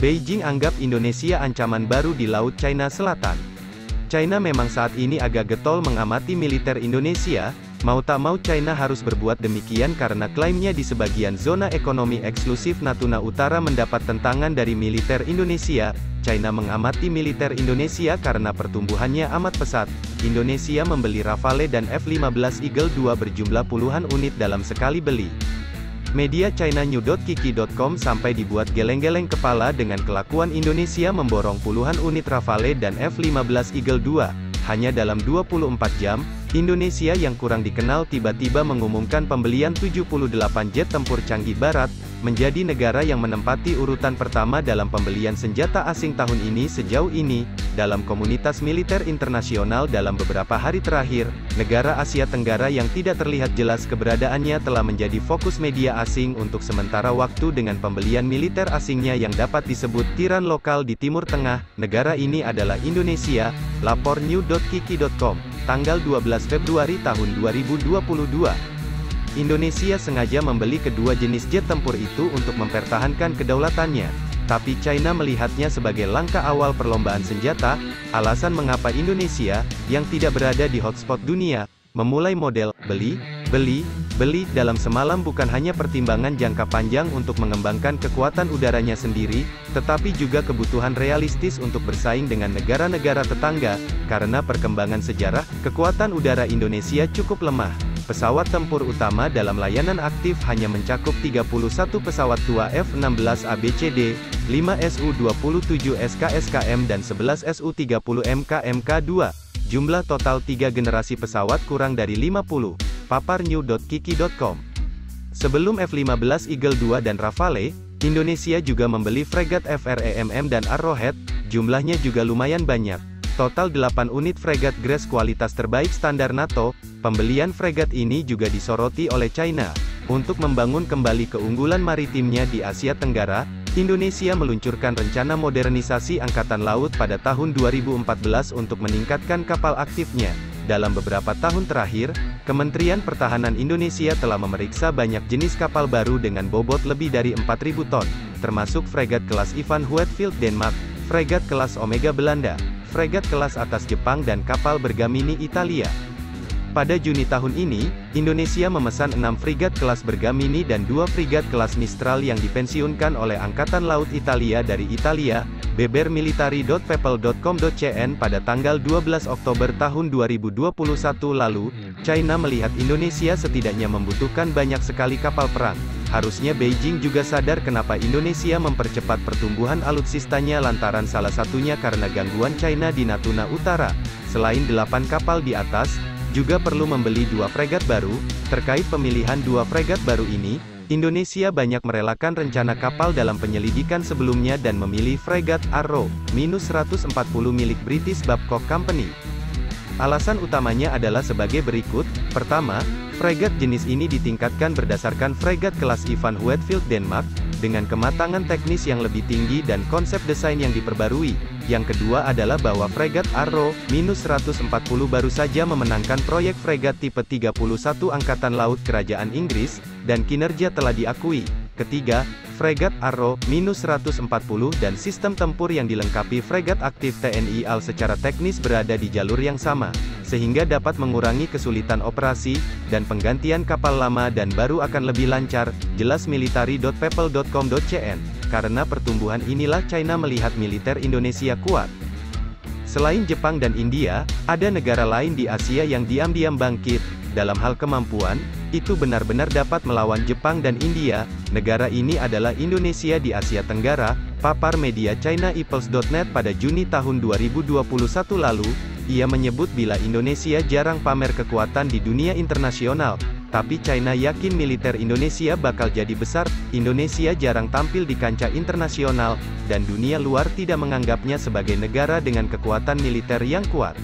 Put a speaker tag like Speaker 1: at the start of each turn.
Speaker 1: Beijing anggap Indonesia ancaman baru di Laut Cina Selatan. China memang saat ini agak getol mengamati militer Indonesia. Mau tak mau China harus berbuat demikian karena klaimnya di sebagian zona ekonomi eksklusif Natuna Utara mendapat tentangan dari militer Indonesia. China mengamati militer Indonesia karena pertumbuhannya amat pesat. Indonesia membeli Rafale dan F-15 Eagle II berjumlah puluhan unit dalam sekali beli. Media ChinaNews.Kiki.com sampai dibuat geleng-geleng kepala dengan kelakuan Indonesia memborong puluhan unit Rafale dan F-15 Eagle II. Hanya dalam 24 jam, Indonesia yang kurang dikenal tiba-tiba mengumumkan pembelian 78 jet tempur canggih barat, menjadi negara yang menempati urutan pertama dalam pembelian senjata asing tahun ini sejauh ini. Dalam komunitas militer internasional dalam beberapa hari terakhir, negara Asia Tenggara yang tidak terlihat jelas keberadaannya telah menjadi fokus media asing untuk sementara waktu dengan pembelian militer asingnya yang dapat disebut tiran lokal di Timur Tengah. Negara ini adalah Indonesia, lapor New.Kiki.com, tanggal 12 Februari tahun 2022. Indonesia sengaja membeli kedua jenis jet tempur itu untuk mempertahankan kedaulatannya. Tapi China melihatnya sebagai langkah awal perlombaan senjata. Alasan mengapa Indonesia, yang tidak berada di hotspot dunia, memulai model beli dalam semalam bukan hanya pertimbangan jangka panjang untuk mengembangkan kekuatan udaranya sendiri, tetapi juga kebutuhan realistis untuk bersaing dengan negara-negara tetangga. Karena perkembangan sejarah, kekuatan udara Indonesia cukup lemah. Pesawat tempur utama dalam layanan aktif hanya mencakup 31 pesawat tua F-16 ABCD, 5 Su-27 SKSKM dan 11 Su-30 MKMK-2. Jumlah total 3 generasi pesawat kurang dari 50. Papar New.Kiki.com. Sebelum F-15 Eagle II dan Rafale, Indonesia juga membeli fregat FREMM dan Arrowhead, jumlahnya juga lumayan banyak. Total 8 unit fregat Grace kualitas terbaik standar NATO. Pembelian fregat ini juga disoroti oleh China. Untuk membangun kembali keunggulan maritimnya di Asia Tenggara, Indonesia meluncurkan rencana modernisasi Angkatan Laut pada tahun 2014 untuk meningkatkan kapal aktifnya. Dalam beberapa tahun terakhir, Kementerian Pertahanan Indonesia telah memeriksa banyak jenis kapal baru dengan bobot lebih dari 4.000 ton, termasuk fregat kelas Ivan Hoedfield Denmark, fregat kelas Omega Belanda, fregat kelas atas Jepang dan kapal Bergamini Italia. Pada Juni tahun ini, Indonesia memesan 6 frigat kelas Bergamini dan 2 frigat kelas Mistral yang dipensiunkan oleh Angkatan Laut Italia dari Italia. Bebermilitary.people.com.cn pada tanggal 12 Oktober tahun 2021 lalu, China melihat Indonesia setidaknya membutuhkan banyak sekali kapal perang. Harusnya Beijing juga sadar kenapa Indonesia mempercepat pertumbuhan alutsistanya lantaran salah satunya karena gangguan China di Natuna Utara. Selain 8 kapal di atas, juga perlu membeli 2 fregat baru. Terkait pemilihan 2 fregat baru ini, Indonesia banyak merelakan rencana kapal dalam penyelidikan sebelumnya dan memilih fregat Arrow-140 milik British Babcock Company. Alasan utamanya adalah sebagai berikut. Pertama, fregat jenis ini ditingkatkan berdasarkan fregat kelas Ivan Hoedfield Denmark, dengan kematangan teknis yang lebih tinggi dan konsep desain yang diperbarui. Yang kedua adalah bahwa fregat Arrow-140 baru saja memenangkan proyek fregat tipe 31 Angkatan Laut Kerajaan Inggris, dan kinerja telah diakui. Ketiga, fregat Arrow-140 dan sistem tempur yang dilengkapi fregat aktif TNI AL secara teknis berada di jalur yang sama, sehingga dapat mengurangi kesulitan operasi, dan penggantian kapal lama dan baru akan lebih lancar, jelas military.people.com.cn. Karena pertumbuhan inilah China melihat militer Indonesia kuat. Selain Jepang dan India, ada negara lain di Asia yang diam-diam bangkit. Dalam hal kemampuan, itu benar-benar dapat melawan Jepang dan India. Negara ini adalah Indonesia di Asia Tenggara. Papar media ChinaEpals.net pada Juni tahun 2021 lalu, ia menyebut bila Indonesia jarang pamer kekuatan di dunia internasional, tapi China yakin militer Indonesia bakal jadi besar. Indonesia jarang tampil di kancah internasional, dan dunia luar tidak menganggapnya sebagai negara dengan kekuatan militer yang kuat.